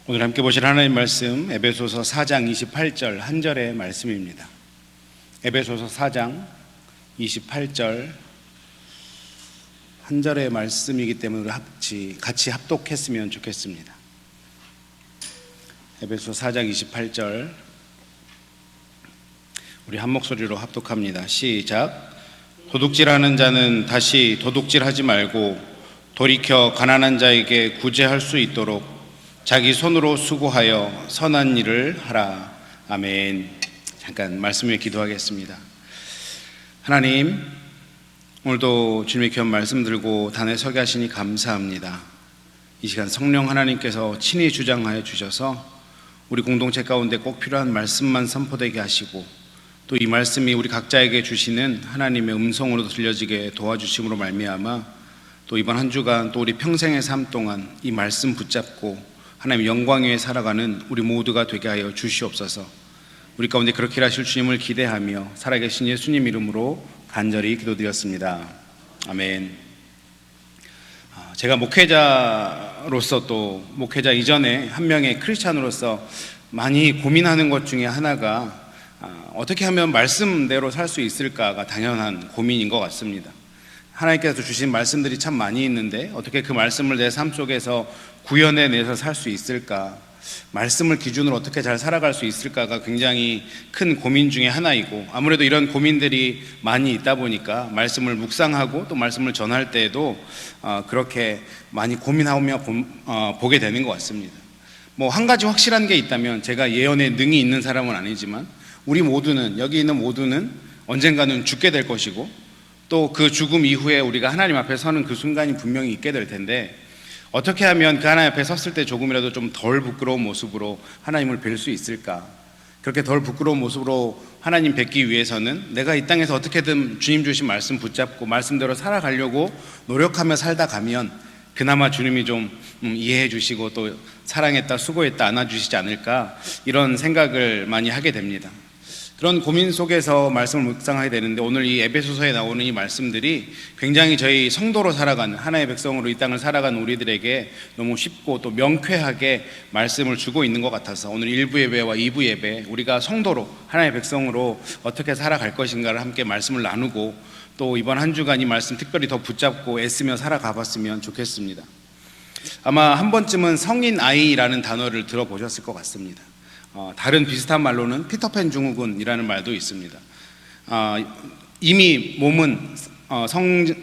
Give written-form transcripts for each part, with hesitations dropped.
오늘 함께 보실 하나님 말씀 에베소서 4장 28절 한 절의 말씀입니다. 에베소서 4장 28절 한 절의 말씀이기 때문에 같이 합독했으면 좋겠습니다. 에베소 4장 28절 우리 한 목소리로 합독합니다. 시작. 도둑질하는 자는 다시 도둑질하지 말고 돌이켜 가난한 자에게 구제할 수 있도록 자기 손으로 수고하여 선한 일을 하라. 아멘. 잠깐 말씀 위에 기도하겠습니다. 하나님, 오늘도 주님의 귀한 말씀 들고 단에 서게 하시니 감사합니다. 이 시간 성령 하나님께서 친히 주장하여 주셔서 우리 공동체 가운데 꼭 필요한 말씀만 선포되게 하시고 또 이 말씀이 우리 각자에게 주시는 하나님의 음성으로 들려지게 도와주심으로 말미암아 또 이번 한 주간 또 우리 평생의 삶 동안 이 말씀 붙잡고 하나님 영광 위에 살아가는 우리 모두가 되게 하여 주시옵소서. 우리 가운데 그렇게 하실 주님을 기대하며 살아계신 예수님 이름으로 간절히 기도드렸습니다. 아멘. 제가 목회자로서 또 목회자 이전에 한 명의 크리스찬으로서 많이 고민하는 것 중에 하나가 어떻게 하면 말씀대로 살 수 있을까가 당연한 고민인 것 같습니다. 하나님께서 주신 말씀들이 참 많이 있는데 어떻게 그 말씀을 내 삶 속에서 구현해내서 살 수 있을까, 말씀을 기준으로 어떻게 잘 살아갈 수 있을까가 굉장히 큰 고민 중에 하나이고, 아무래도 이런 고민들이 많이 있다 보니까 말씀을 묵상하고 또 말씀을 전할 때에도 그렇게 많이 고민하며 보게 되는 것 같습니다. 뭐 한 가지 확실한 게 있다면, 제가 예언에 능이 있는 사람은 아니지만 우리 모두는, 여기 있는 모두는 언젠가는 죽게 될 것이고 또 그 죽음 이후에 우리가 하나님 앞에 서는 그 순간이 분명히 있게 될 텐데, 어떻게 하면 그 하나님 앞에 섰을 때 조금이라도 좀 덜 부끄러운 모습으로 하나님을 뵐 수 있을까? 그렇게 덜 부끄러운 모습으로 하나님 뵙기 위해서는 내가 이 땅에서 어떻게든 주님 주신 말씀 붙잡고 말씀대로 살아가려고 노력하며 살다 가면 그나마 주님이 좀 이해해 주시고 또 사랑했다, 수고했다 안아주시지 않을까, 이런 생각을 많이 하게 됩니다. 그런 고민 속에서 말씀을 묵상하게 되는데, 오늘 이 에베소서에 나오는 이 말씀들이 굉장히 저희 성도로 살아가는, 하나의 백성으로 이 땅을 살아가는 우리들에게 너무 쉽고 또 명쾌하게 말씀을 주고 있는 것 같아서 오늘 1부 예배와 2부 예배, 우리가 성도로 하나의 백성으로 어떻게 살아갈 것인가를 함께 말씀을 나누고 또 이번 한 주간 이 말씀 특별히 더 붙잡고 애쓰며 살아가 봤으면 좋겠습니다. 아마 한 번쯤은 성인 아이라는 단어를 들어보셨을 것 같습니다. 다른 비슷한 말로는 피터팬 증후군이라는 말도 있습니다. 이미 몸은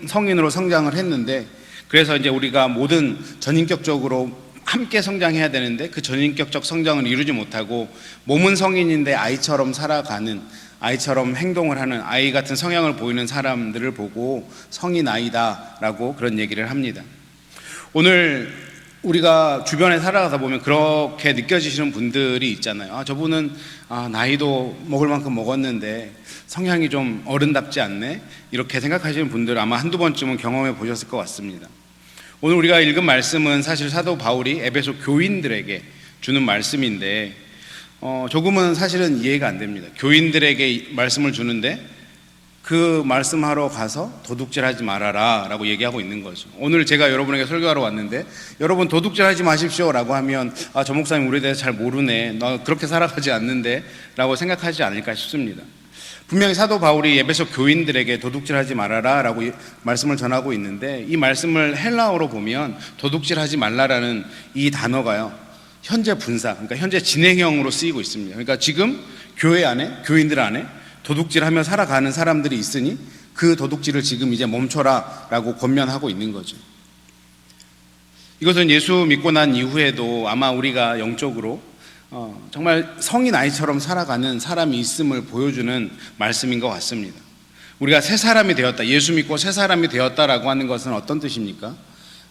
성인으로 성장을 했는데, 그래서 이제 우리가 모든 전인격적으로 함께 성장해야 되는데 그 전인격적 성장을 이루지 못하고 몸은 성인인데 아이처럼 살아가는, 아이처럼 행동을 하는, 아이 같은 성향을 보이는 사람들을 보고 성인 아이다라고 그런 얘기를 합니다. 오늘 우리가 주변에 살아가다 보면 그렇게 느껴지시는 분들이 있잖아요. 저분은 나이도 먹을 만큼 먹었는데 성향이 좀 어른답지 않네, 이렇게 생각하시는 분들 아마 한두 번쯤은 경험해 보셨을 것 같습니다. 오늘 우리가 읽은 말씀은 사실 사도 바울이 에베소 교인들에게 주는 말씀인데 조금은 사실은 이해가 안 됩니다. 교인들에게 말씀을 주는데 그 말씀하러 가서 도둑질하지 말아라 라고 얘기하고 있는 거죠. 오늘 제가 여러분에게 설교하러 왔는데 여러분 도둑질하지 마십시오 라고 하면 저 목사님 우리에 대해서 잘 모르네, 나 그렇게 살아가지 않는데 라고 생각하지 않을까 싶습니다. 분명히 사도 바울이 에베소 교인들에게 도둑질하지 말아라 라고 말씀을 전하고 있는데, 이 말씀을 헬라어로 보면 도둑질하지 말라라는 이 단어가요, 현재 분사, 그러니까 현재 진행형으로 쓰이고 있습니다. 그러니까 지금 교회 안에, 교인들 안에 도둑질하며 살아가는 사람들이 있으니 그 도둑질을 지금 이제 멈춰라 라고 권면하고 있는 거죠. 이것은 예수 믿고 난 이후에도 아마 우리가 영적으로 정말 성인 아이처럼 살아가는 사람이 있음을 보여주는 말씀인 것 같습니다. 우리가 새 사람이 되었다, 예수 믿고 새 사람이 되었다라고 하는 것은 어떤 뜻입니까?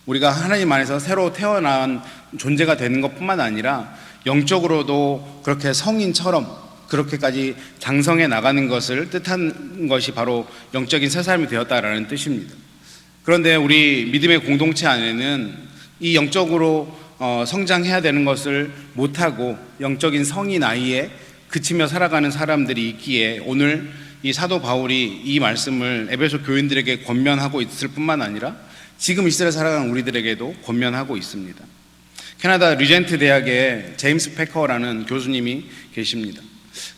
우리가 하나님 안에서 새로 태어난 존재가 되는 것뿐만 아니라 영적으로도 그렇게 성인처럼 그렇게까지 장성해 나가는 것을 뜻한 것이 바로 영적인 새 사람이 되었다라는 뜻입니다. 그런데 우리 믿음의 공동체 안에는 이 영적으로 성장해야 되는 것을 못하고 영적인 성인 아이에 그치며 살아가는 사람들이 있기에 오늘 이 사도 바울이 이 말씀을 에베소 교인들에게 권면하고 있을 뿐만 아니라 지금 이 시대를 살아가는 우리들에게도 권면하고 있습니다. 캐나다 리젠트 대학에 제임스 패커라는 교수님이 계십니다.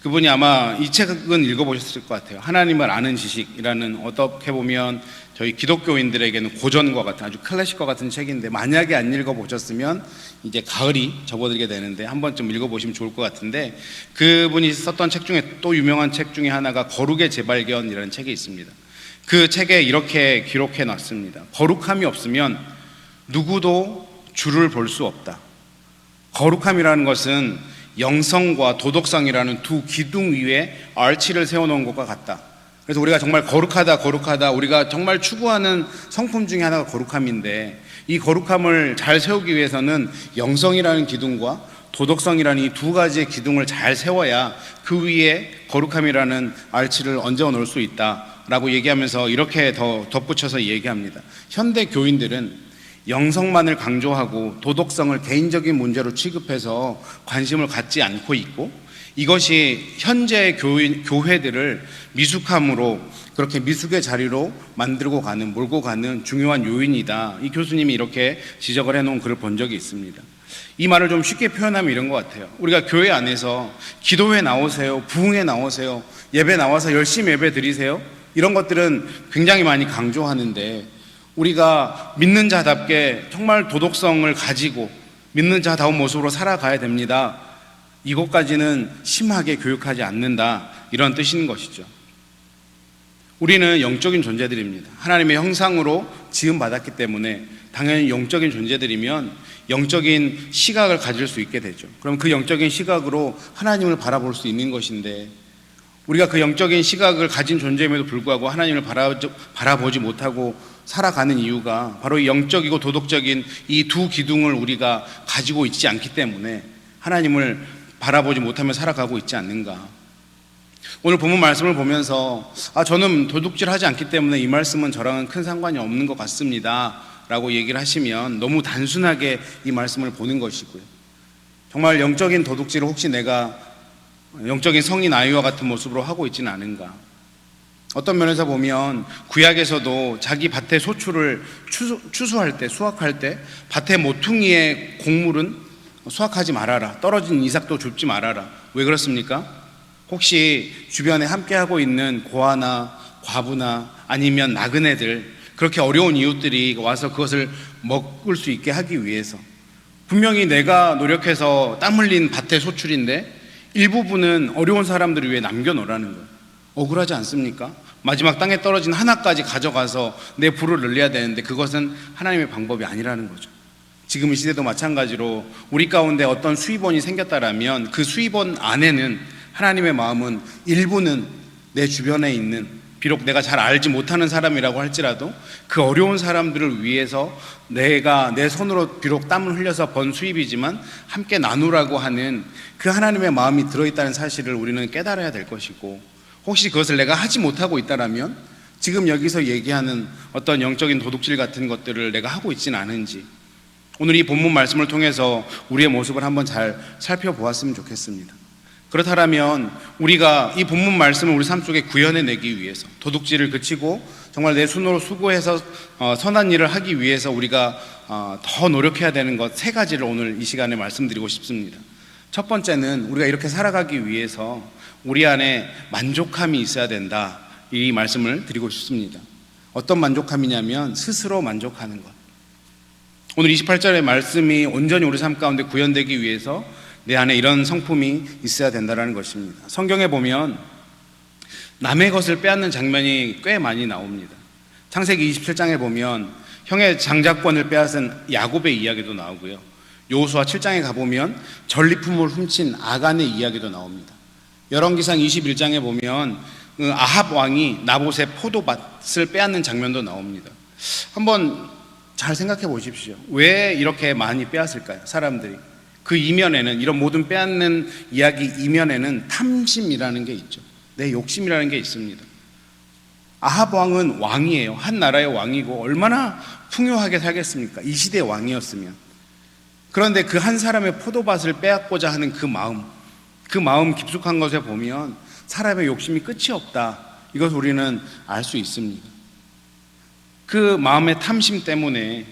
그분이 아마 이 책은 읽어보셨을 것 같아요. 하나님을 아는 지식이라는, 어떻게 보면 저희 기독교인들에게는 고전과 같은, 아주 클래식과 같은 책인데, 만약에 안 읽어보셨으면 이제 가을이 접어들게 되는데 한 번쯤 읽어보시면 좋을 것 같은데, 그분이 썼던 책 중에 또 유명한 책 중에 하나가 거룩의 재발견이라는 책이 있습니다. 그 책에 이렇게 기록해 놨습니다. 거룩함이 없으면 누구도 주를 볼 수 없다. 거룩함이라는 것은 영성과 도덕성이라는 두 기둥 위에 아치를 세워놓은 것과 같다. 그래서 우리가 정말 거룩하다, 우리가 정말 추구하는 성품 중에 하나가 거룩함인데, 이 거룩함을 잘 세우기 위해서는 영성이라는 기둥과 도덕성이라는 이 두 가지의 기둥을 잘 세워야 그 위에 거룩함이라는 아치를 얹어 놓을 수 있다라고 얘기하면서 이렇게 더 덧붙여서 얘기합니다. 현대 교인들은 영성만을 강조하고 도덕성을 개인적인 문제로 취급해서 관심을 갖지 않고 있고, 이것이 현재 교회들을 미숙함으로, 그렇게 미숙의 자리로 만들고 가는, 몰고 가는 중요한 요인이다. 이 교수님이 이렇게 지적을 해놓은 글을 본 적이 있습니다. 이 말을 좀 쉽게 표현하면 이런 것 같아요. 우리가 교회 안에서 기도회 나오세요, 부흥회 나오세요, 예배 나와서 열심히 예배 드리세요, 이런 것들은 굉장히 많이 강조하는데, 우리가 믿는 자답게 정말 도덕성을 가지고 믿는 자다운 모습으로 살아가야 됩니다, 이것까지는 심하게 교육하지 않는다, 이런 뜻인 것이죠. 우리는 영적인 존재들입니다. 하나님의 형상으로 지음받았기 때문에 당연히 영적인 존재들이면 영적인 시각을 가질 수 있게 되죠. 그럼 그 영적인 시각으로 하나님을 바라볼 수 있는 것인데, 우리가 그 영적인 시각을 가진 존재임에도 불구하고 하나님을 바라보지 못하고 살아가는 이유가 바로 이 영적이고 도덕적인 이 두 기둥을 우리가 가지고 있지 않기 때문에 하나님을 바라보지 못하며 살아가고 있지 않는가. 오늘 본문 말씀을 보면서 저는 도둑질하지 않기 때문에 이 말씀은 저랑은 큰 상관이 없는 것 같습니다 라고 얘기를 하시면 너무 단순하게 이 말씀을 보는 것이고요. 정말 영적인 도둑질을 혹시 내가 영적인 성인 아이와 같은 모습으로 하고 있지는 않은가. 어떤 면에서 보면 구약에서도 자기 밭의 소출을 추수할 때, 수확할 때 밭의 모퉁이의 곡물은 수확하지 말아라, 떨어진 이삭도 줍지 말아라. 왜 그렇습니까? 혹시 주변에 함께하고 있는 고아나 과부나 아니면 나그네들, 그렇게 어려운 이웃들이 와서 그것을 먹을 수 있게 하기 위해서, 분명히 내가 노력해서 땀 흘린 밭의 소출인데 일부분은 어려운 사람들을 위해 남겨놓으라는 거예요. 억울하지 않습니까? 마지막 땅에 떨어진 하나까지 가져가서 내 부를 늘려야 되는데 그것은 하나님의 방법이 아니라는 거죠. 지금 이 시대도 마찬가지로 우리 가운데 어떤 수입원이 생겼다라면 그 수입원 안에는 하나님의 마음은 일부는 내 주변에 있는, 비록 내가 잘 알지 못하는 사람이라고 할지라도 그 어려운 사람들을 위해서 내가 내 손으로 비록 땀을 흘려서 번 수입이지만 함께 나누라고 하는 그 하나님의 마음이 들어있다는 사실을 우리는 깨달아야 될 것이고, 혹시 그것을 내가 하지 못하고 있다라면 지금 여기서 얘기하는 어떤 영적인 도둑질 같은 것들을 내가 하고 있지는 않은지, 오늘 이 본문 말씀을 통해서 우리의 모습을 한번 잘 살펴보았으면 좋겠습니다. 그렇다면 우리가 이 본문 말씀을 우리 삶 속에 구현해내기 위해서, 도둑질을 그치고 정말 내 손으로 수고해서 선한 일을 하기 위해서 우리가 더 노력해야 되는 것 세 가지를 오늘 이 시간에 말씀드리고 싶습니다. 첫 번째는 우리가 이렇게 살아가기 위해서 우리 안에 만족함이 있어야 된다, 이 말씀을 드리고 싶습니다. 어떤 만족함이냐면 스스로 만족하는 것. 오늘 28절의 말씀이 온전히 우리 삶 가운데 구현되기 위해서 내 안에 이런 성품이 있어야 된다는 것입니다. 성경에 보면 남의 것을 빼앗는 장면이 꽤 많이 나옵니다. 창세기 27장에 보면 형의 장자권을 빼앗은 야곱의 이야기도 나오고요, 여호수아 7장에 가보면 전리품을 훔친 아간의 이야기도 나옵니다. 열왕기상 21장에 보면 아합 왕이 나봇의 포도밭을 빼앗는 장면도 나옵니다. 한번 잘 생각해 보십시오. 왜 이렇게 많이 빼앗을까요? 사람들이. 그 이면에는, 이런 모든 빼앗는 이야기 이면에는 탐심이라는 게 있죠. 내 욕심이라는 게 있습니다. 아합 왕은 왕이에요. 한 나라의 왕이고 얼마나 풍요하게 살겠습니까? 이 시대의 왕이었으면. 그런데 그 한 사람의 포도밭을 빼앗고자 하는 그 마음 깊숙한 것에 보면 사람의 욕심이 끝이 없다, 이것을 우리는 알 수 있습니다. 그 마음의 탐심 때문에,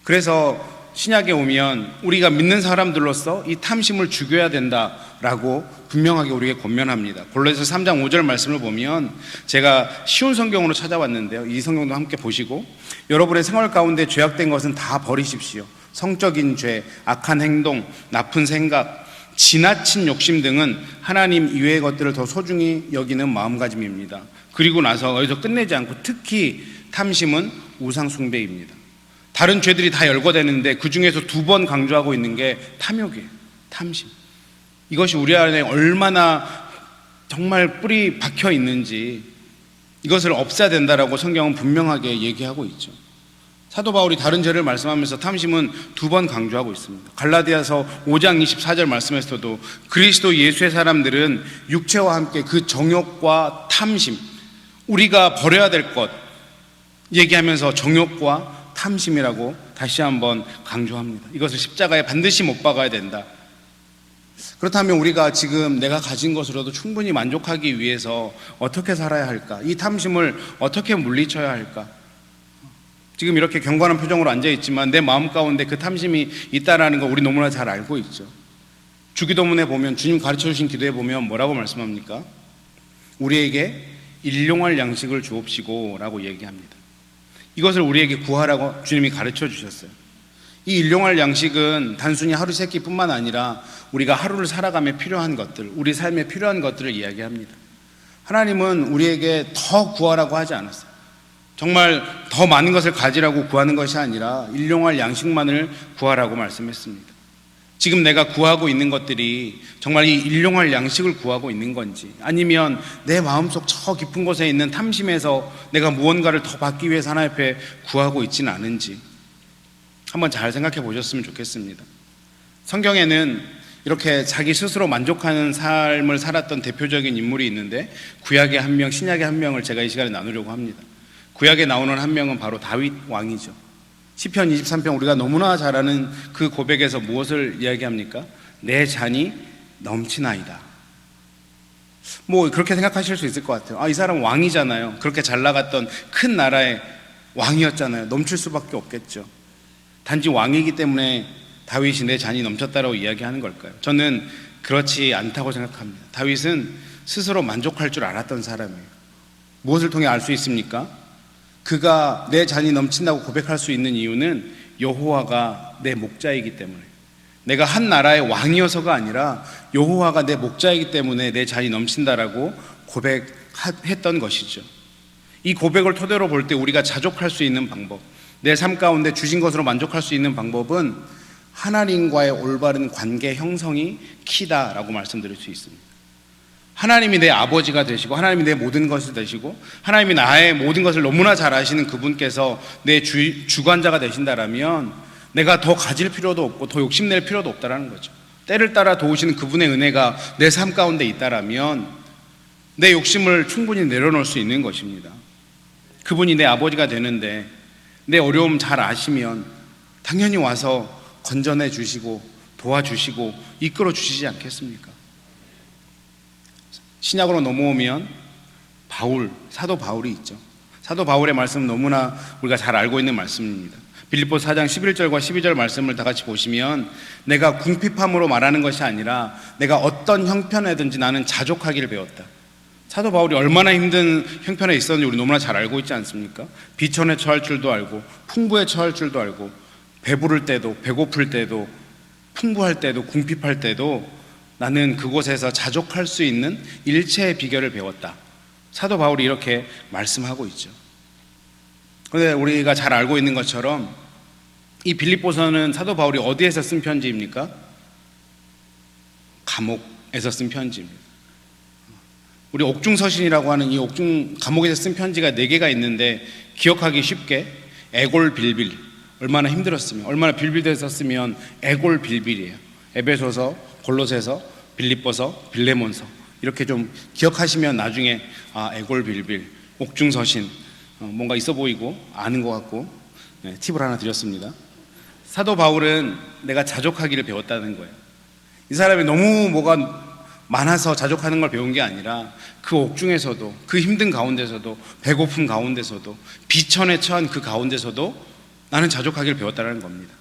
그래서 신약에 오면 우리가 믿는 사람들로서 이 탐심을 죽여야 된다라고 분명하게 우리에게 권면합니다. 골로새서 3장 5절 말씀을 보면, 제가 쉬운 성경으로 찾아왔는데요, 이 성경도 함께 보시고, 여러분의 생활 가운데 죄악된 것은 다 버리십시오. 성적인 죄, 악한 행동, 나쁜 생각, 지나친 욕심 등은 하나님 이외의 것들을 더 소중히 여기는 마음가짐입니다. 그리고 나서 여기서 끝내지 않고 특히 탐심은 우상 숭배입니다. 다른 죄들이 다 열거되는데 그 중에서 2번 강조하고 있는 게 탐욕이에요. 탐심. 이것이 우리 안에 얼마나 정말 뿌리 박혀 있는지, 이것을 없애야 된다라고 성경은 분명하게 얘기하고 있죠. 사도 바울이 다른 죄를 말씀하면서 탐심은 2번 강조하고 있습니다. 갈라디아서 5장 24절 말씀에서도 그리스도 예수의 사람들은 육체와 함께 그 정욕과 탐심, 우리가 버려야 될 것 얘기하면서 정욕과 탐심이라고 다시 한번 강조합니다. 이것을 십자가에 반드시 못 박아야 된다. 그렇다면 우리가 지금 내가 가진 것으로도 충분히 만족하기 위해서 어떻게 살아야 할까? 이 탐심을 어떻게 물리쳐야 할까? 지금 이렇게 경건한 표정으로 앉아있지만 내 마음 가운데 그 탐심이 있다는 거 우리 너무나 잘 알고 있죠. 주기도문에 보면, 주님 가르쳐주신 기도에 보면 뭐라고 말씀합니까? 우리에게 일용할 양식을 주옵시고 라고 얘기합니다. 이것을 우리에게 구하라고 주님이 가르쳐 주셨어요. 이 일용할 양식은 단순히 하루 세끼 뿐만 아니라 우리가 하루를 살아가며 필요한 것들, 우리 삶에 필요한 것들을 이야기합니다. 하나님은 우리에게 더 구하라고 하지 않았어요. 정말 더 많은 것을 가지라고 구하는 것이 아니라 일용할 양식만을 구하라고 말씀했습니다. 지금 내가 구하고 있는 것들이 정말 이 일용할 양식을 구하고 있는 건지, 아니면 내 마음속 저 깊은 곳에 있는 탐심에서 내가 무언가를 더 받기 위해서 하나님 앞에 구하고 있지는 않은지 한번 잘 생각해 보셨으면 좋겠습니다. 성경에는 이렇게 자기 스스로 만족하는 삶을 살았던 대표적인 인물이 있는데, 구약의 한 명, 신약의 한 명을 제가 이 시간에 나누려고 합니다. 구약에 나오는 한 명은 바로 다윗 왕이죠. 시편 23편 우리가 너무나 잘 아는 그 고백에서 무엇을 이야기합니까? 내 잔이 넘치나이다. 뭐 그렇게 생각하실 수 있을 것 같아요. 이 사람 왕이잖아요. 그렇게 잘 나갔던 큰 나라의 왕이었잖아요. 넘칠 수밖에 없겠죠. 단지 왕이기 때문에 다윗이 내 잔이 넘쳤다라고 이야기하는 걸까요? 저는 그렇지 않다고 생각합니다. 다윗은 스스로 만족할 줄 알았던 사람이에요. 무엇을 통해 알 수 있습니까? 그가 내 잔이 넘친다고 고백할 수 있는 이유는 여호와가 내 목자이기 때문에, 내가 한 나라의 왕이어서가 아니라 여호와가 내 목자이기 때문에 내 잔이 넘친다라고 고백했던 것이죠. 이 고백을 토대로 볼 때 우리가 자족할 수 있는 방법, 내 삶 가운데 주신 것으로 만족할 수 있는 방법은 하나님과의 올바른 관계 형성이 키다라고 말씀드릴 수 있습니다. 하나님이 내 아버지가 되시고, 하나님이 내 모든 것을 되시고, 하나님이 나의 모든 것을 너무나 잘 아시는 그분께서 내 주관자가 되신다라면 내가 더 가질 필요도 없고 더 욕심낼 필요도 없다라는 거죠. 때를 따라 도우시는 그분의 은혜가 내 삶 가운데 있다라면 내 욕심을 충분히 내려놓을 수 있는 것입니다. 그분이 내 아버지가 되는데 내 어려움 잘 아시면 당연히 와서 건전해 주시고 도와주시고 이끌어 주시지 않겠습니까? 신약으로 넘어오면 사도 바울이 있죠. 사도 바울의 말씀은 너무나 우리가 잘 알고 있는 말씀입니다. 빌립보서 4장 11절과 12절 말씀을 다 같이 보시면, 내가 궁핍함으로 말하는 것이 아니라 내가 어떤 형편에든지 나는 자족하기를 배웠다. 사도 바울이 얼마나 힘든 형편에 있었는지 우리 너무나 잘 알고 있지 않습니까? 비천에 처할 줄도 알고 풍부에 처할 줄도 알고, 배부를 때도 배고플 때도 풍부할 때도 궁핍할 때도 나는 그곳에서 자족할 수 있는 일체의 비결을 배웠다. 사도 바울이 이렇게 말씀하고 있죠. 그런데 우리가 잘 알고 있는 것처럼 이 빌립보서는 사도 바울이 어디에서 쓴 편지입니까? 감옥에서 쓴 편지입니다. 우리 옥중서신이라고 하는 이 감옥에서 쓴 편지가 4개가 있는데, 기억하기 쉽게 애골빌빌, 얼마나 힘들었으면, 얼마나 빌빌댔었으면 애골빌빌이에요. 에베소서, 골로새서, 빌립보서, 빌레몬서, 이렇게 좀 기억하시면 나중에 애골빌빌, 옥중서신, 뭔가 있어 보이고 아는 것 같고, 팁을 하나 드렸습니다. 사도 바울은 내가 자족하기를 배웠다는 거예요. 이 사람이 너무 뭐가 많아서 자족하는 걸 배운 게 아니라 그 옥중에서도, 그 힘든 가운데서도, 배고픔 가운데서도, 비천에 처한 그 가운데서도 나는 자족하기를 배웠다는 겁니다.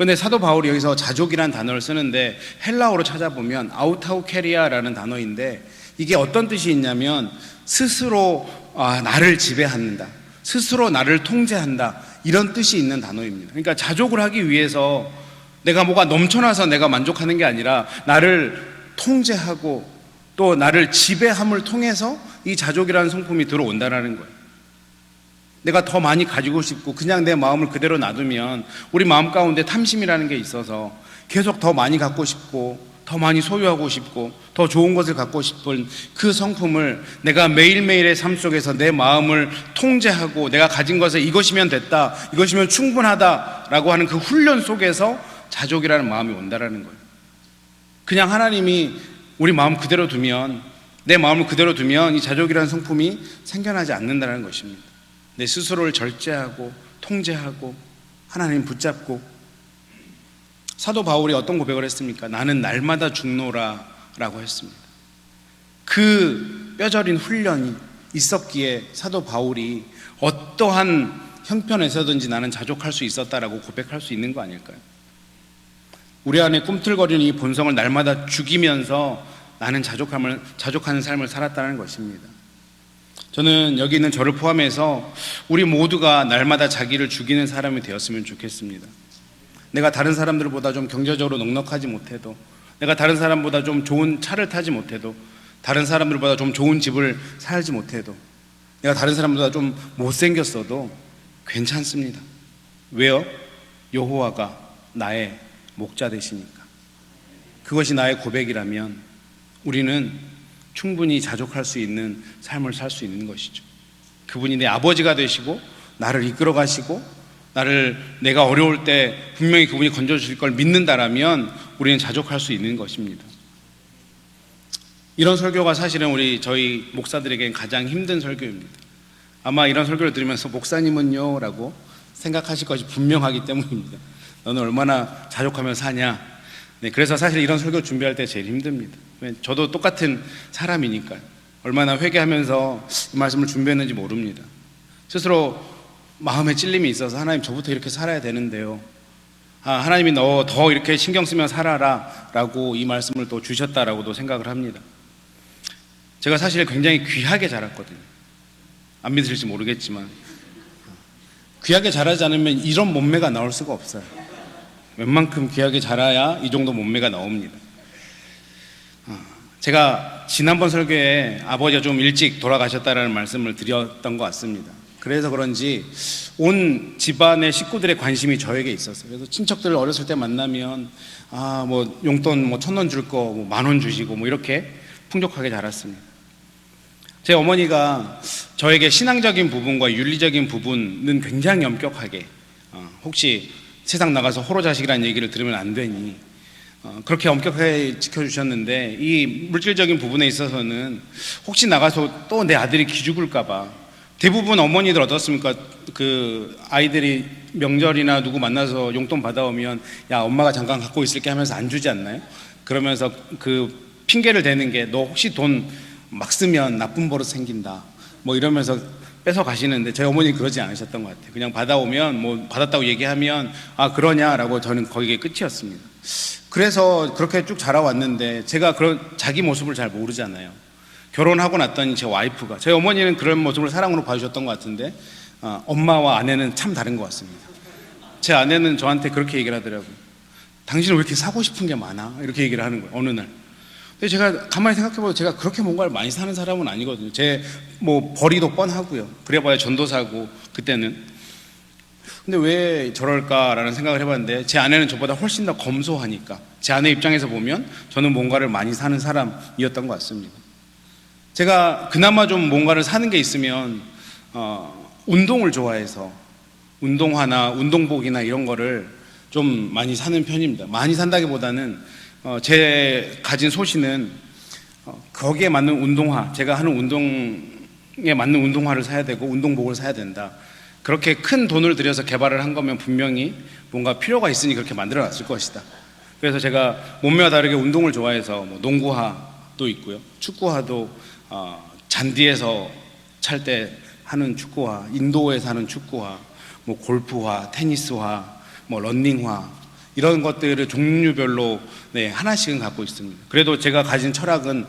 그런데 사도 바울이 여기서 자족이라는 단어를 쓰는데 헬라어로 찾아보면 아우타우케리아라는 단어인데 이게 어떤 뜻이 있냐면 스스로 나를 지배한다, 스스로 나를 통제한다, 이런 뜻이 있는 단어입니다. 그러니까 자족을 하기 위해서 내가 뭐가 넘쳐나서 내가 만족하는 게 아니라 나를 통제하고 또 나를 지배함을 통해서 이 자족이라는 성품이 들어온다는 거예요. 내가 더 많이 가지고 싶고 그냥 내 마음을 그대로 놔두면 우리 마음 가운데 탐심이라는 게 있어서 계속 더 많이 갖고 싶고 더 많이 소유하고 싶고 더 좋은 것을 갖고 싶은 그 성품을 내가 매일매일의 삶 속에서 내 마음을 통제하고 내가 가진 것에 이것이면 됐다, 이것이면 충분하다라고 하는 그 훈련 속에서 자족이라는 마음이 온다라는 거예요. 그냥 하나님이 우리 마음 그대로 두면, 내 마음을 그대로 두면 이 자족이라는 성품이 생겨나지 않는다는 것입니다. 내 스스로를 절제하고 통제하고 하나님 붙잡고. 사도 바울이 어떤 고백을 했습니까? 나는 날마다 죽노라 라고 했습니다. 그 뼈저린 훈련이 있었기에 사도 바울이 어떠한 형편에서든지 나는 자족할 수 있었다라고 고백할 수 있는 거 아닐까요? 우리 안에 꿈틀거리는 이 본성을 날마다 죽이면서 나는 자족하는 삶을 살았다는 것입니다. 저는 여기 있는 저를 포함해서 우리 모두가 날마다 자기를 죽이는 사람이 되었으면 좋겠습니다. 내가 다른 사람들보다 좀 경제적으로 넉넉하지 못해도, 내가 다른 사람보다 좀 좋은 차를 타지 못해도, 다른 사람들보다 좀 좋은 집을 살지 못해도, 내가 다른 사람보다 좀 못생겼어도 괜찮습니다. 왜요? 여호와가 나의 목자 되시니까. 그것이 나의 고백이라면 우리는 충분히 자족할 수 있는 삶을 살 수 있는 것이죠. 그분이 내 아버지가 되시고 나를 이끌어 가시고 내가 어려울 때 분명히 그분이 건져주실 걸 믿는다라면 우리는 자족할 수 있는 것입니다. 이런 설교가 사실은 저희 목사들에겐 가장 힘든 설교입니다. 아마 이런 설교를 들으면서 목사님은요? 라고 생각하실 것이 분명하기 때문입니다. 너는 얼마나 자족하며 사냐? 네, 그래서 사실 이런 설교 준비할 때 제일 힘듭니다. 저도 똑같은 사람이니까요. 얼마나 회개하면서 이 말씀을 준비했는지 모릅니다. 스스로 마음에 찔림이 있어서 하나님 저부터 이렇게 살아야 되는데요. 하나님이 너 더 이렇게 신경 쓰며 살아라 라고 이 말씀을 또 주셨다라고도 생각을 합니다. 제가 사실 굉장히 귀하게 자랐거든요. 안 믿으실지 모르겠지만 귀하게 자라지 않으면 이런 몸매가 나올 수가 없어요. 웬만큼 귀하게 자라야 이 정도 몸매가 나옵니다. 제가 지난번 설교에 아버지가 좀 일찍 돌아가셨다라는 말씀을 드렸던 것 같습니다. 그래서 그런지 온 집안의 식구들의 관심이 저에게 있었어요. 그래서 친척들 어렸을 때 만나면 용돈 1,000원 줄 거 10,000원 주시고 이렇게 풍족하게 자랐습니다. 제 어머니가 저에게 신앙적인 부분과 윤리적인 부분은 굉장히 엄격하게 혹시 세상 나가서 호로자식이라는 얘기를 들으면 안 되니 그렇게 엄격하게 지켜주셨는데 이 물질적인 부분에 있어서는 혹시 나가서 또 내 아들이 기죽을까 봐 대부분 어머니들 어떻습니까? 그 아이들이 명절이나 누구 만나서 용돈 받아오면 야 엄마가 잠깐 갖고 있을게 하면서 안 주지 않나요? 그러면서 그 핑계를 대는 게 너 혹시 돈 막 쓰면 나쁜 버릇 생긴다 이러면서 뺏어 가시는데 저희 어머니는 그러지 않으셨던 것 같아요. 그냥 받아오면 받았다고 얘기하면 그러냐라고 저는 거기에 끝이었습니다. 그래서 그렇게 쭉 자라왔는데 제가 그런 자기 모습을 잘 모르잖아요. 결혼하고 났더니 제 와이프가, 저희 어머니는 그런 모습을 사랑으로 봐주셨던 것 같은데 엄마와 아내는 참 다른 것 같습니다. 제 아내는 저한테 그렇게 얘기를 하더라고요. 당신은 왜 이렇게 사고 싶은 게 많아? 이렇게 얘기를 하는 거예요, 어느 날. 근데 제가 가만히 생각해보면 제가 그렇게 뭔가를 많이 사는 사람은 아니거든요. 제 벌이도 뻔하고요. 그래봐야 전도사고 그때는. 근데 왜 저럴까라는 생각을 해봤는데 제 아내는 저보다 훨씬 더 검소하니까 제 아내 입장에서 보면 저는 뭔가를 많이 사는 사람이었던 것 같습니다. 제가 그나마 좀 뭔가를 사는 게 있으면 운동을 좋아해서 운동화나 운동복이나 이런 거를 좀 많이 사는 편입니다. 많이 산다기보다는 제 가진 소신은 거기에 맞는 운동화, 제가 하는 운동에 맞는 운동화를 사야 되고 운동복을 사야 된다. 그렇게 큰 돈을 들여서 개발을 한 거면 분명히 뭔가 필요가 있으니 그렇게 만들어 놨을 것이다. 그래서 제가 몸매와 다르게 운동을 좋아해서 농구화도 있고요, 축구화도 잔디에서 찰 때 하는 축구화, 인도에서 하는 축구화, 골프화, 테니스화, 러닝화 이런 것들을 종류별로 하나씩은 갖고 있습니다. 그래도 제가 가진 철학은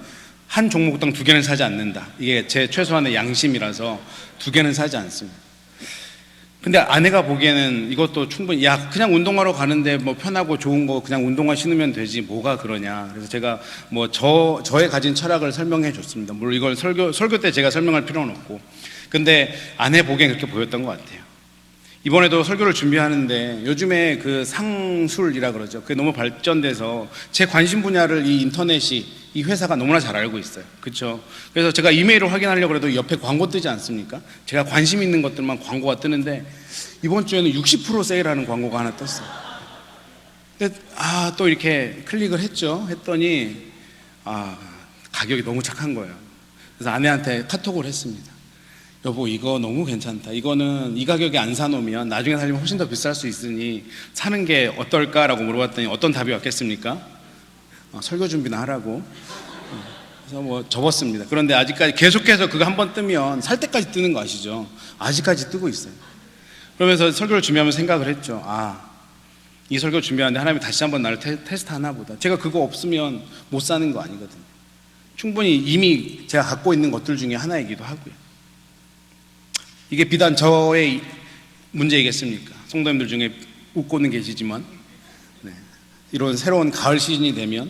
한 종목당 2개는 사지 않는다. 이게 제 최소한의 양심이라서 2개는 사지 않습니다. 근데 아내가 보기에는 이것도 충분히 그냥 운동하러 가는데 뭐 편하고 좋은 거 그냥 운동화 신으면 되지 뭐가 그러냐. 그래서 제가 뭐 저의 가진 철학을 설명해 줬습니다. 물론 이걸 설교 때 제가 설명할 필요는 없고. 근데 아내 보기엔 그렇게 보였던 것 같아요. 이번에도 설교를 준비하는데 요즘에 그 상술이라 그러죠. 그게 너무 발전돼서 제 관심 분야를 이 인터넷이 이 회사가 너무나 잘 알고 있어요. 그렇죠? 그래서 제가 이메일을 확인하려고 해도 옆에 광고 뜨지 않습니까? 제가 관심 있는 것들만 광고가 뜨는데 이번 주에는 60% 세일하는 광고가 하나 떴어요. 근데 또 이렇게 클릭을 했더니 가격이 너무 착한 거예요. 그래서 아내한테 카톡을 했습니다. 여보, 이거 너무 괜찮다. 이거는 이 가격에 안 사놓으면 나중에 살면 훨씬 더 비쌀 수 있으니 사는 게 어떨까라고 물어봤더니 어떤 답이 왔겠습니까? 설교 준비나 하라고. 그래서 뭐 접었습니다. 그런데 아직까지 계속해서 그거 한번 뜨면 살 때까지 뜨는 거 아시죠? 아직까지 뜨고 있어요. 그러면서 설교를 준비하면서 생각을 했죠. 이 설교 준비하는데 하나님이 다시 한번 나를 테스트 하나 보다. 제가 그거 없으면 못 사는 거 아니거든요. 충분히 이미 제가 갖고 있는 것들 중에 하나이기도 하고요. 이게 비단 저의 문제이겠습니까? 성도님들 중에 웃고는 계시지만 이런 새로운 가을 시즌이 되면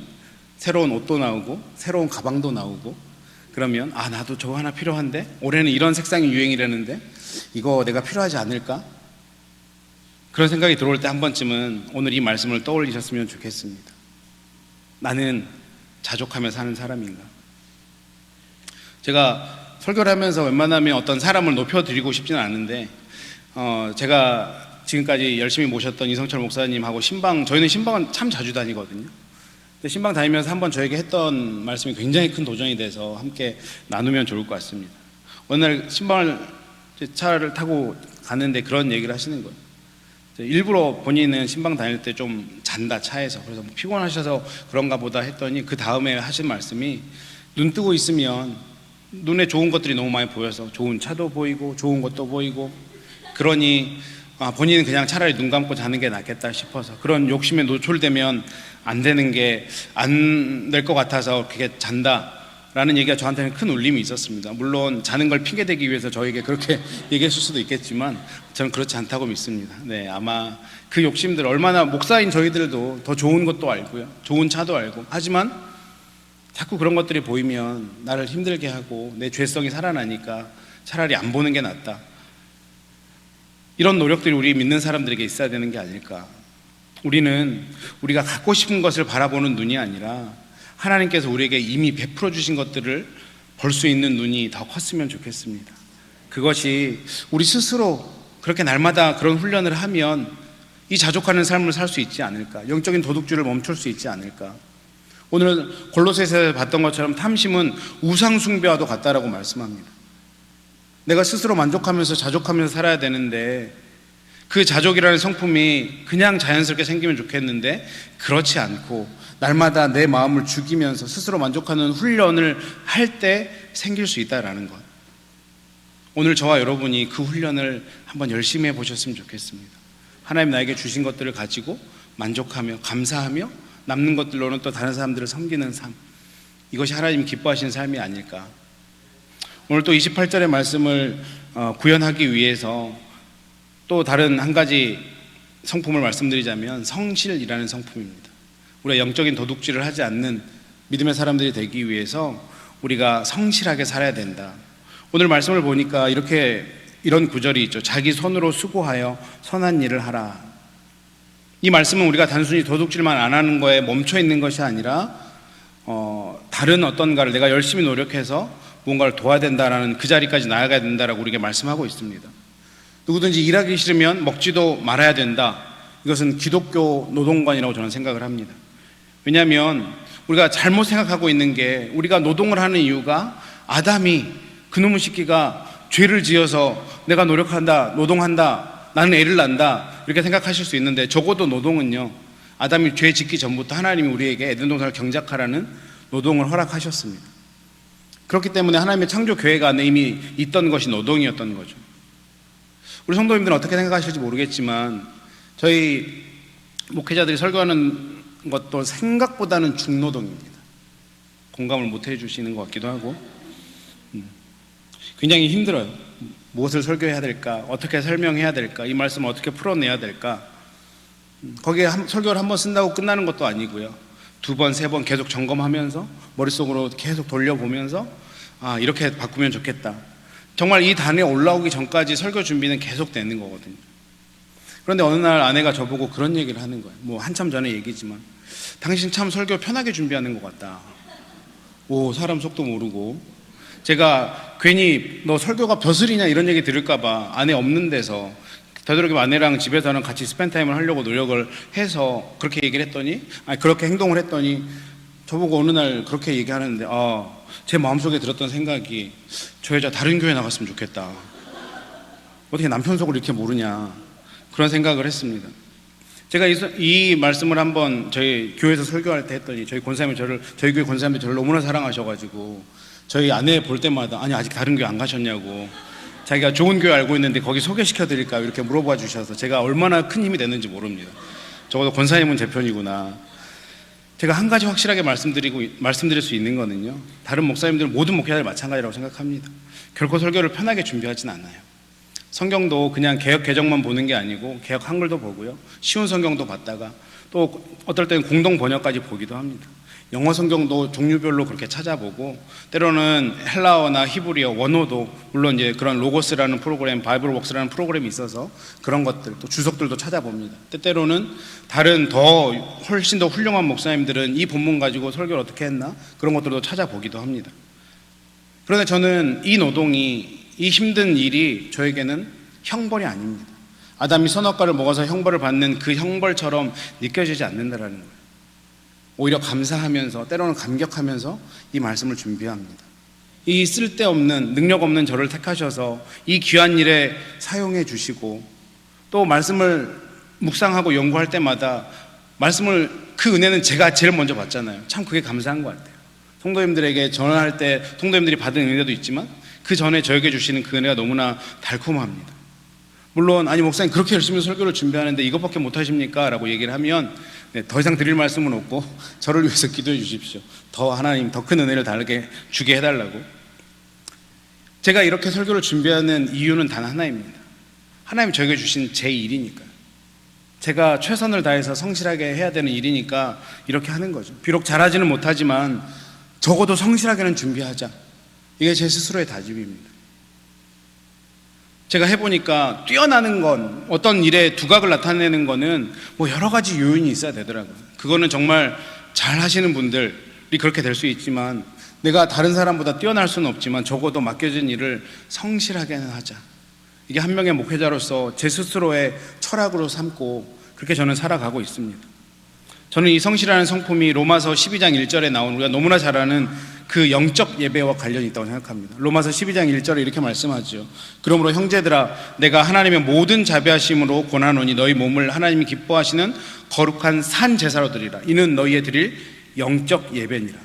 새로운 옷도 나오고 새로운 가방도 나오고 그러면 나도 저거 하나 필요한데 올해는 이런 색상이 유행이라는데 이거 내가 필요하지 않을까? 그런 생각이 들어올 때 한 번쯤은 오늘 이 말씀을 떠올리셨으면 좋겠습니다. 나는 자족하며 사는 사람인가? 제가 설교를 하면서 웬만하면 어떤 사람을 높여드리고 싶지는 않은데 제가 지금까지 열심히 모셨던 이성철 목사님하고 저희는 신방은 참 자주 다니거든요. 근데 신방 다니면서 한번 저에게 했던 말씀이 굉장히 큰 도전이 돼서 함께 나누면 좋을 것 같습니다. 어느 날 신방을 차를 타고 가는데 그런 얘기를 하시는 거예요. 일부러 본인은 신방 다닐 때 좀 잔다 차에서. 그래서 피곤하셔서 그런가 보다 했더니 그 다음에 하신 말씀이 눈 뜨고 있으면 눈에 좋은 것들이 너무 많이 보여서 좋은 차도 보이고 좋은 것도 보이고 그러니 본인은 그냥 차라리 눈 감고 자는 게 낫겠다 싶어서 그런 욕심에 노출되면 안 되는 게 안 될 것 같아서 그게 잔다라는 얘기가 저한테는 큰 울림이 있었습니다. 물론 자는 걸 핑계대기 위해서 저에게 그렇게 얘기했을 수도 있겠지만 저는 그렇지 않다고 믿습니다. 아마 그 욕심들 얼마나 목사인 저희들도 더 좋은 것도 알고요. 좋은 차도 알고 하지만 자꾸 그런 것들이 보이면 나를 힘들게 하고 내 죄성이 살아나니까 차라리 안 보는 게 낫다. 이런 노력들이 우리 믿는 사람들에게 있어야 되는 게 아닐까. 우리는 우리가 갖고 싶은 것을 바라보는 눈이 아니라 하나님께서 우리에게 이미 베풀어 주신 것들을 볼 수 있는 눈이 더 컸으면 좋겠습니다. 그것이 우리 스스로 그렇게 날마다 그런 훈련을 하면 이 자족하는 삶을 살 수 있지 않을까. 영적인 도둑질을 멈출 수 있지 않을까. 오늘 골로새에서 봤던 것처럼 탐심은 우상 숭배와도 같다라고 말씀합니다. 내가 스스로 만족하면서 자족하면서 살아야 되는데 그 자족이라는 성품이 그냥 자연스럽게 생기면 좋겠는데 그렇지 않고 날마다 내 마음을 죽이면서 스스로 만족하는 훈련을 할 때 생길 수 있다라는 것. 오늘 저와 여러분이 그 훈련을 한번 열심히 해보셨으면 좋겠습니다. 하나님 나에게 주신 것들을 가지고 만족하며 감사하며 남는 것들로는 또 다른 사람들을 섬기는 삶, 이것이 하나님 기뻐하시는 삶이 아닐까. 오늘 또 28절의 말씀을 구현하기 위해서 또 다른 한 가지 성품을 말씀드리자면 성실이라는 성품입니다. 우리가 영적인 도둑질을 하지 않는 믿음의 사람들이 되기 위해서 우리가 성실하게 살아야 된다. 오늘 말씀을 보니까 이런 구절이 있죠. 자기 손으로 수고하여 선한 일을 하라. 이 말씀은 우리가 단순히 도둑질만 안 하는 거에 멈춰 있는 것이 아니라 다른 어떤가를 내가 열심히 노력해서 뭔가를 도와야 된다라는 그 자리까지 나아가야 된다라고 우리에게 말씀하고 있습니다. 누구든지 일하기 싫으면 먹지도 말아야 된다. 이것은 기독교 노동관이라고 저는 생각을 합니다. 왜냐하면 우리가 잘못 생각하고 있는 게 우리가 노동을 하는 이유가 아담이 그놈의 새끼가 죄를 지어서 내가 노력한다, 노동한다, 나는 애를 낳는다 이렇게 생각하실 수 있는데 적어도 노동은요 아담이 죄 짓기 전부터 하나님이 우리에게 에덴 동산을 경작하라는 노동을 허락하셨습니다. 그렇기 때문에 하나님의 창조 계획 안에 이미 있던 것이 노동이었던 거죠. 우리 성도님들은 어떻게 생각하실지 모르겠지만 저희 목회자들이 설교하는 것도 생각보다는 중노동입니다. 공감을 못 해주시는 것 같기도 하고 굉장히 힘들어요. 무엇을 설교해야 될까? 어떻게 설명해야 될까? 이 말씀을 어떻게 풀어내야 될까? 거기에 설교를 한 번 쓴다고 끝나는 것도 아니고요. 2번, 3번 계속 점검하면서 머릿속으로 계속 돌려보면서 이렇게 바꾸면 좋겠다. 정말 이 단에 올라오기 전까지 설교 준비는 계속 되는 거거든요. 그런데 어느 날 아내가 저보고 그런 얘기를 하는 거예요. 뭐 한참 전에 얘기지만 당신 참 설교 편하게 준비하는 것 같다. 오, 사람 속도 모르고 제가 괜히 너 설교가 벼슬이냐 이런 얘기 들을까봐 아내 없는 데서 되도록이면 아내랑 집에서는 같이 스펜타임을 하려고 노력을 해서 그렇게 얘기를 했더니 그렇게 행동을 했더니 저보고 어느 날 그렇게 얘기하는데 제 마음속에 들었던 생각이 저 여자 다른 교회 나갔으면 좋겠다. 어떻게 남편 속을 이렇게 모르냐 그런 생각을 했습니다. 제가 이 말씀을 한번 저희 교회에서 설교할 때 했더니 저희 교회 권사님이 저를 너무나 사랑하셔가지고 저희 아내 볼 때마다 아니 아직 다른 교회 안 가셨냐고 자기가 좋은 교회 알고 있는데 거기 소개시켜 드릴까요? 이렇게 물어봐 주셔서 제가 얼마나 큰 힘이 됐는지 모릅니다. 적어도 권사님은 제 편이구나. 제가 한 가지 확실하게 말씀드릴 수 있는 거는요, 다른 목사님들은 모든 목회자들 마찬가지라고 생각합니다. 결코 설교를 편하게 준비하진 않아요. 성경도 그냥 개역 개정만 보는 게 아니고 개역 한글도 보고요, 쉬운 성경도 봤다가 또 어떨 때는 공동 번역까지 보기도 합니다. 영어 성경도 종류별로 그렇게 찾아보고 때로는 헬라어나 히브리어 원어도 물론 이제 그런 로고스라는 프로그램, 바이블웍스라는 프로그램이 있어서 그런 것들 또 주석들도 찾아봅니다. 때때로는 다른 훨씬 더 훌륭한 목사님들은 이 본문 가지고 설교를 어떻게 했나 그런 것들도 찾아보기도 합니다. 그런데 저는 이 노동이 이 힘든 일이 저에게는 형벌이 아닙니다. 아담이 선악과를 먹어서 형벌을 받는 그 형벌처럼 느껴지지 않는다라는 거예요. 오히려 감사하면서 때로는 감격하면서 이 말씀을 준비합니다. 이 쓸데없는 능력 없는 저를 택하셔서 이 귀한 일에 사용해 주시고 또 말씀을 묵상하고 연구할 때마다 그 은혜는 제가 제일 먼저 받잖아요. 참 그게 감사한 것 같아요. 성도님들에게 전할 때 성도님들이 받은 은혜도 있지만 그 전에 저에게 주시는 그 은혜가 너무나 달콤합니다. 물론 아니 목사님 그렇게 열심히 설교를 준비하는데 이것밖에 못하십니까? 라고 얘기를 하면 더 이상 드릴 말씀은 없고 저를 위해서 기도해 주십시오. 하나님 더 큰 은혜를 주게 해달라고. 제가 이렇게 설교를 준비하는 이유는 단 하나입니다. 하나님 저에게 주신 제 일이니까요. 제가 최선을 다해서 성실하게 해야 되는 일이니까 이렇게 하는 거죠. 비록 잘하지는 못하지만 적어도 성실하게는 준비하자. 이게 제 스스로의 다짐입니다. 제가 해보니까 뛰어나는 건 어떤 일에 두각을 나타내는 거는 여러 가지 요인이 있어야 되더라고요. 그거는 정말 잘 하시는 분들이 그렇게 될 수 있지만 내가 다른 사람보다 뛰어날 수는 없지만 적어도 맡겨진 일을 성실하게는 하자. 이게 한 명의 목회자로서 제 스스로의 철학으로 삼고 그렇게 저는 살아가고 있습니다. 저는 이 성실이라는 성품이 로마서 12장 1절에 나온 우리가 너무나 잘 아는 그 영적 예배와 관련이 있다고 생각합니다. 로마서 12장 1절에 이렇게 말씀하죠. 그러므로 형제들아 내가 하나님의 모든 자비하심으로 권하노니 너희 몸을 하나님이 기뻐하시는 거룩한 산 제사로 드리라. 이는 너희의 드릴 영적 예배니라.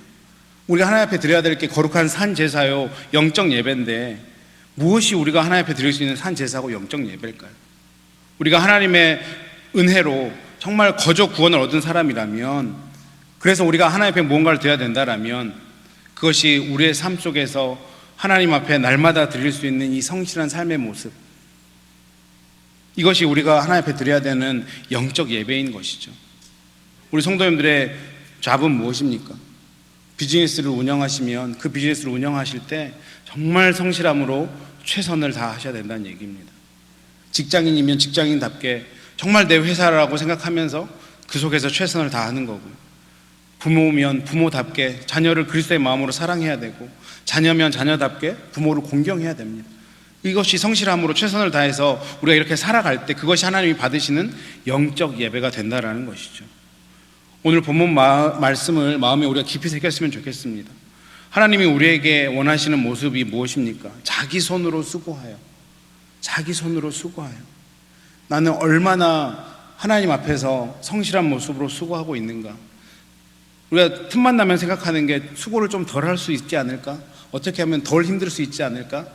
우리가 하나님 앞에 드려야 될 게 거룩한 산 제사요 영적 예배인데 무엇이 우리가 하나님 앞에 드릴 수 있는 산 제사고 영적 예배일까요? 우리가 하나님의 은혜로 정말 거저 구원을 얻은 사람이라면, 그래서 우리가 하나님 앞에 무언가를 드려야 된다라면 그것이 우리의 삶 속에서 하나님 앞에 날마다 드릴 수 있는 이 성실한 삶의 모습, 이것이 우리가 하나님 앞에 드려야 되는 영적 예배인 것이죠. 우리 성도님들의 잡은 무엇입니까? 비즈니스를 운영하시면 그 비즈니스를 운영하실 때 정말 성실함으로 최선을 다하셔야 된다는 얘기입니다. 직장인이면 직장인답게 정말 내 회사라고 생각하면서 그 속에서 최선을 다하는 거고요. 부모면 부모답게 자녀를 그리스도의 마음으로 사랑해야 되고, 자녀면 자녀답게 부모를 공경해야 됩니다. 이것이 성실함으로 최선을 다해서 우리가 이렇게 살아갈 때 그것이 하나님이 받으시는 영적 예배가 된다라는 것이죠. 오늘 본문 말씀을 마음에 우리가 깊이 새겼으면 좋겠습니다. 하나님이 우리에게 원하시는 모습이 무엇입니까? 자기 손으로 수고하여, 자기 손으로 수고하여. 나는 얼마나 하나님 앞에서 성실한 모습으로 수고하고 있는가. 우리가 틈만 나면 생각하는 게 수고를 좀 덜 할 수 있지 않을까? 어떻게 하면 덜 힘들 수 있지 않을까?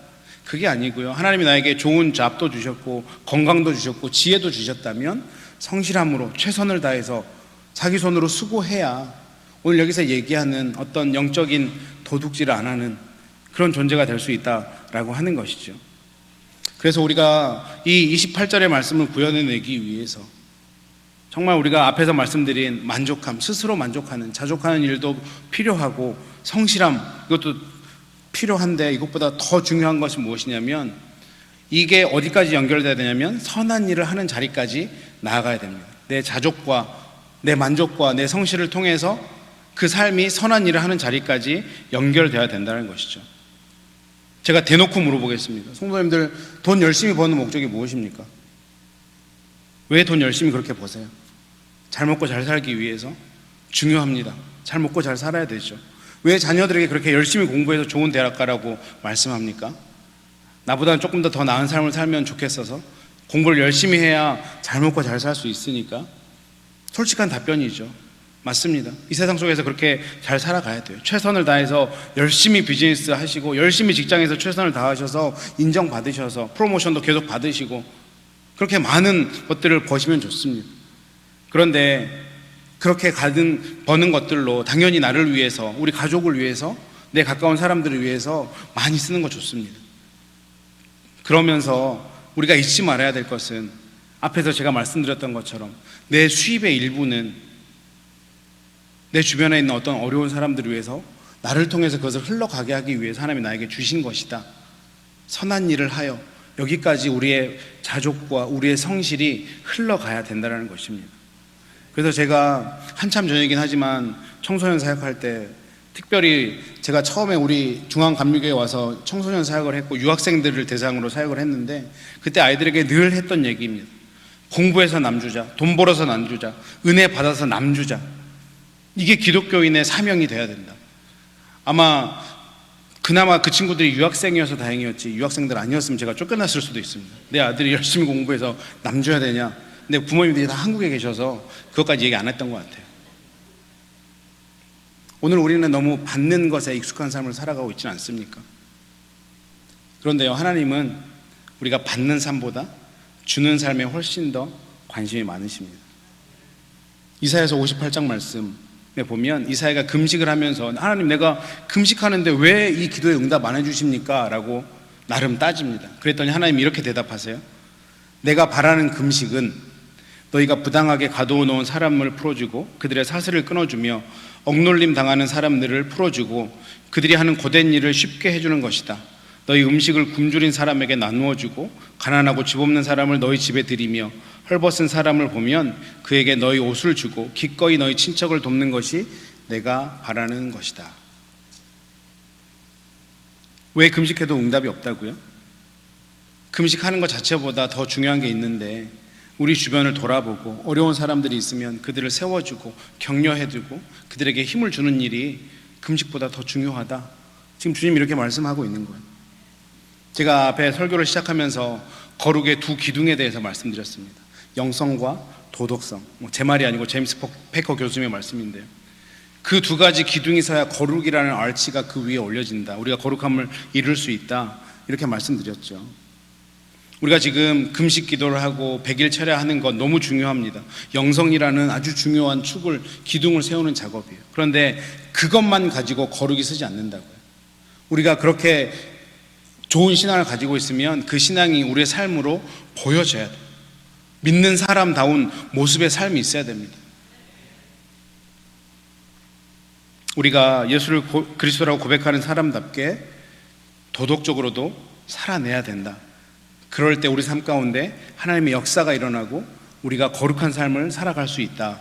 그게 아니고요. 하나님이 나에게 좋은 잡도 주셨고 건강도 주셨고 지혜도 주셨다면 성실함으로 최선을 다해서 자기 손으로 수고해야 오늘 여기서 얘기하는 어떤 영적인 도둑질을 안 하는 그런 존재가 될 수 있다라고 하는 것이죠. 그래서 우리가 이 28절의 말씀을 구현해내기 위해서 정말 우리가 앞에서 말씀드린 만족함, 스스로 만족하는, 자족하는 일도 필요하고 성실함, 이것도 필요한데 이것보다 더 중요한 것이 무엇이냐면 이게 어디까지 연결돼야 되냐면 선한 일을 하는 자리까지 나아가야 됩니다. 내 자족과 내 만족과 내 성실을 통해서 그 삶이 선한 일을 하는 자리까지 연결돼야 된다는 것이죠. 제가 대놓고 물어보겠습니다. 성도님들, 돈 열심히 버는 목적이 무엇입니까? 왜 돈 열심히 그렇게 버세요? 잘 먹고 잘 살기 위해서? 중요합니다. 잘 먹고 잘 살아야 되죠. 왜 자녀들에게 그렇게 열심히 공부해서 좋은 대학 가라고 말씀합니까? 나보다는 조금 더 나은 삶을 살면 좋겠어서? 공부를 열심히 해야 잘 먹고 잘 살 수 있으니까? 솔직한 답변이죠. 맞습니다. 이 세상 속에서 그렇게 잘 살아가야 돼요. 최선을 다해서 열심히 비즈니스 하시고 열심히 직장에서 최선을 다하셔서 인정받으셔서 프로모션도 계속 받으시고 그렇게 많은 것들을 버시면 좋습니다. 그런데 그렇게 버는 것들로 당연히 나를 위해서, 우리 가족을 위해서, 내 가까운 사람들을 위해서 많이 쓰는 거 좋습니다. 그러면서 우리가 잊지 말아야 될 것은 앞에서 제가 말씀드렸던 것처럼 내 수입의 일부는 내 주변에 있는 어떤 어려운 사람들을 위해서 나를 통해서 그것을 흘러가게 하기 위해서 하나님이 나에게 주신 것이다. 선한 일을 하여 여기까지 우리의 자족과 우리의 성실이 흘러가야 된다는 것입니다. 그래서 제가 한참 전이긴 하지만 청소년 사역할 때 특별히 제가 처음에 우리 중앙감리교회에 와서 청소년 사역을 했고 유학생들을 대상으로 사역을 했는데 그때 아이들에게 늘 했던 얘기입니다. 공부해서 남주자, 돈 벌어서 남주자, 은혜 받아서 남주자. 이게 기독교인의 사명이 돼야 된다. 아마 그나마 그 친구들이 유학생이어서 다행이었지 유학생들 아니었으면 제가 쫓겨났을 수도 있습니다. 내 아들이 열심히 공부해서 남줘야 되냐. 근데 부모님들이 다 한국에 계셔서 그것까지 얘기 안 했던 것 같아요. 오늘 우리는 너무 받는 것에 익숙한 삶을 살아가고 있지는 않습니까? 그런데요, 하나님은 우리가 받는 삶보다 주는 삶에 훨씬 더 관심이 많으십니다. 이사야서 58장 말씀에 보면 이사야가 금식을 하면서 하나님, 내가 금식하는데 왜 이 기도에 응답 안 해주십니까? 라고 나름 따집니다. 그랬더니 하나님이 이렇게 대답하세요. 내가 바라는 금식은 너희가 부당하게 가둬놓은 사람을 풀어주고 그들의 사슬을 끊어주며 억눌림 당하는 사람들을 풀어주고 그들이 하는 고된 일을 쉽게 해주는 것이다. 너희 음식을 굶주린 사람에게 나누어주고 가난하고 집 없는 사람을 너희 집에 들이며 헐벗은 사람을 보면 그에게 너희 옷을 주고 기꺼이 너희 친척을 돕는 것이 내가 바라는 것이다. 왜 금식해도 응답이 없다고요? 금식하는 것 자체보다 더 중요한 게 있는데 우리 주변을 돌아보고 어려운 사람들이 있으면 그들을 세워주고 격려해주고 그들에게 힘을 주는 일이 금식보다 더 중요하다. 지금 주님이 이렇게 말씀하고 있는 거예요. 제가 앞에 설교를 시작하면서 거룩의 두 기둥에 대해서 말씀드렸습니다. 영성과 도덕성. 제 말이 아니고 제임스 패커 교수님의 말씀인데요. 그 두 가지 기둥이 있어야 거룩이라는 알치가 그 위에 올려진다. 우리가 거룩함을 이룰 수 있다. 이렇게 말씀드렸죠. 우리가 지금 금식 기도를 하고 100일 철야하는 건 너무 중요합니다. 영성이라는 아주 중요한 축을, 기둥을 세우는 작업이에요. 그런데 그것만 가지고 거룩이 서지 않는다고요. 우리가 그렇게 좋은 신앙을 가지고 있으면 그 신앙이 우리의 삶으로 보여져야 돼요. 믿는 사람다운 모습의 삶이 있어야 됩니다. 우리가 예수를 그리스도라고 고백하는 사람답게 도덕적으로도 살아내야 된다. 그럴 때 우리 삶 가운데 하나님의 역사가 일어나고 우리가 거룩한 삶을 살아갈 수 있다.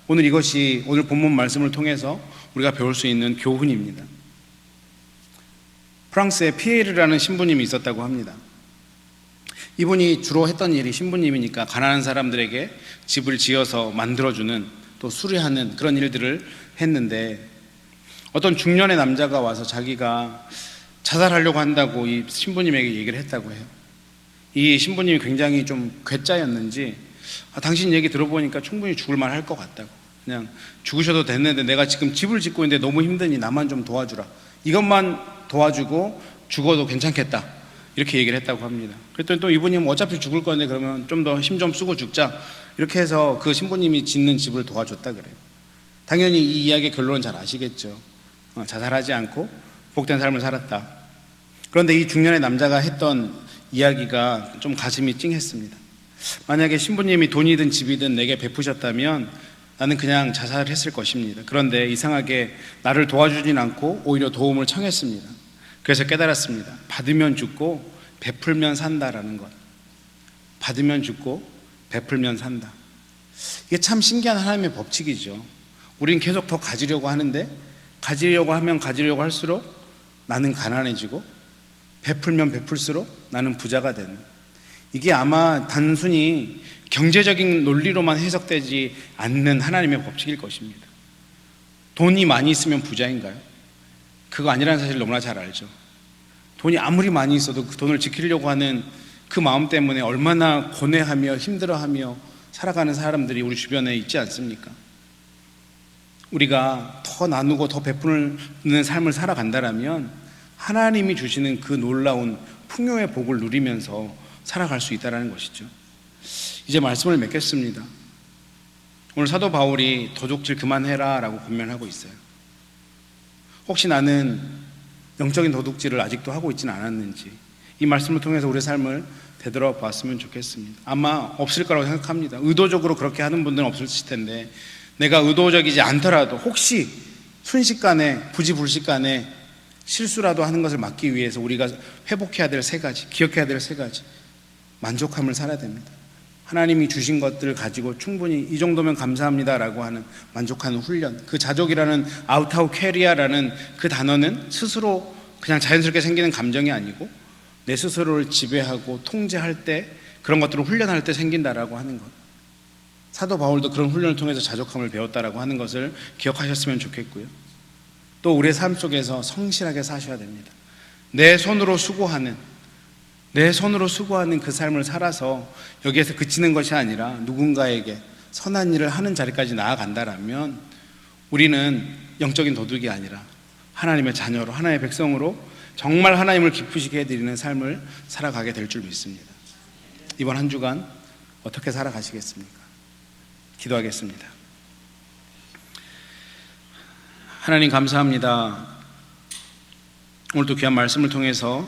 오늘 이것이 오늘 본문 말씀을 통해서 우리가 배울 수 있는 교훈입니다. 프랑스에 피에르라는 신부님이 있었다고 합니다. 이분이 주로 했던 일이 신부님이니까 가난한 사람들에게 집을 지어서 만들어주는 또 수리하는 그런 일들을 했는데 어떤 중년의 남자가 와서 자기가 자살하려고 한다고 이 신부님에게 얘기를 했다고 해요. 이 신부님이 굉장히 좀 괴짜였는지 당신 얘기 들어보니까 충분히 죽을 만할 것 같다고, 그냥 죽으셔도 됐는데 내가 지금 집을 짓고 있는데 너무 힘드니 나만 좀 도와주라, 이것만 도와주고 죽어도 괜찮겠다 이렇게 얘기를 했다고 합니다. 그랬더니 또 이분이 뭐 어차피 죽을 건데 그러면 좀 더 힘 좀 쓰고 죽자, 이렇게 해서 그 신부님이 짓는 집을 도와줬다 그래요. 당연히 이 이야기의 결론은 잘 아시겠죠. 자살하지 않고 복된 삶을 살았다. 그런데 이 중년의 남자가 했던 이야기가 좀 가슴이 찡했습니다. 만약에 신부님이 돈이든 집이든 내게 베푸셨다면 나는 그냥 자살했을 것입니다. 그런데 이상하게 나를 도와주진 않고 오히려 도움을 청했습니다. 그래서 깨달았습니다. 받으면 죽고 베풀면 산다라는 것. 받으면 죽고 베풀면 산다. 이게 참 신기한 하나님의 법칙이죠. 우린 계속 더 가지려고 하는데 가지려고 하면 가지려고 할수록 나는 가난해지고 베풀면 베풀수록 나는 부자가 되는, 이게 아마 단순히 경제적인 논리로만 해석되지 않는 하나님의 법칙일 것입니다. 돈이 많이 있으면 부자인가요? 그거 아니라는 사실을 너무나 잘 알죠. 돈이 아무리 많이 있어도 그 돈을 지키려고 하는 그 마음 때문에 얼마나 고뇌하며 힘들어하며 살아가는 사람들이 우리 주변에 있지 않습니까? 우리가 더 나누고 더 베푸는 삶을 살아간다면 하나님이 주시는 그 놀라운 풍요의 복을 누리면서 살아갈 수 있다는 것이죠. 이제 말씀을 맺겠습니다. 오늘 사도 바울이 도둑질 그만해라 라고 권면하고 있어요. 혹시 나는 영적인 도둑질을 아직도 하고 있지는 않았는지 이 말씀을 통해서 우리의 삶을 되돌아봤으면 좋겠습니다. 아마 없을 거라고 생각합니다. 의도적으로 그렇게 하는 분들은 없을 텐데 내가 의도적이지 않더라도 혹시 순식간에 부지불식간에 실수라도 하는 것을 막기 위해서 우리가 회복해야 될 세 가지, 기억해야 될 세 가지, 만족함을 살아야 됩니다. 하나님이 주신 것들을 가지고 충분히 이 정도면 감사합니다라고 하는 만족하는 훈련. 그 자족이라는 아우타우 캐리아라는 그 단어는 스스로 그냥 자연스럽게 생기는 감정이 아니고 내 스스로를 지배하고 통제할 때, 그런 것들을 훈련할 때 생긴다라고 하는 것. 사도 바울도 그런 훈련을 통해서 자족함을 배웠다라고 하는 것을 기억하셨으면 좋겠고요. 또 우리의 삶 속에서 성실하게 사셔야 됩니다. 내 손으로 수고하는 그 삶을 살아서 여기에서 그치는 것이 아니라 누군가에게 선한 일을 하는 자리까지 나아간다라면 우리는 영적인 도둑이 아니라 하나님의 자녀로, 하나님의 백성으로 정말 하나님을 기쁘시게 해드리는 삶을 살아가게 될 줄 믿습니다. 이번 한 주간 어떻게 살아가시겠습니까? 기도하겠습니다. 하나님 감사합니다. 오늘도 귀한 말씀을 통해서